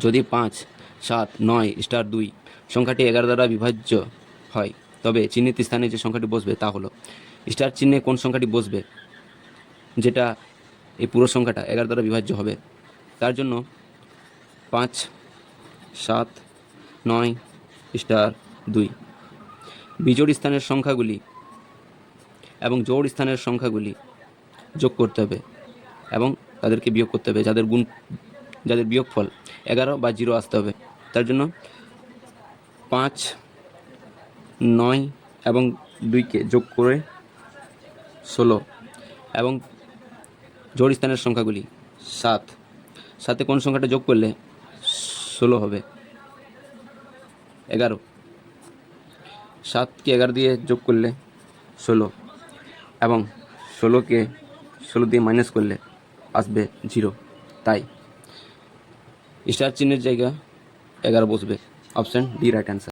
যদি 5, 7, 9, স্টার 2 সংখ্যাটি 11 দ্বারা বিভাজ্য হয়, তবে চিহ্নিত স্থানে যে সংখ্যাটি বসবে তা হলো। স্টার চিহ্নে কোন সংখ্যাটি বসবে যেটা এই পুরো সংখ্যাটা 11 দ্বারা বিভাজ্য হবে? তার জন্য 5, 7, 9, স্টার 2 বিজোড় স্থানের সংখ্যাগুলি এবং জোড় স্থানের সংখ্যাগুলি যোগ করতে হবে এবং তাদেরকে বিয়োগ করতে হবে, যাদের বিয়োগফল 11 বা 0 আসতে হবে। তার জন্য 5, 9 এবং 2কে যোগ করে 16 এবং জোড় স্থানের সংখ্যাগুলি 7, সাথে কোন সংখ্যাটা যোগ করলে 16 হবে? 11। 7কে 11 দিয়ে যোগ করলে 16 এবং 16কে 16 দিয়ে মাইনাস করলে আসবে 0। তাই স্টার চিহ্নের জায়গা 11 বসবে। Option D right answer.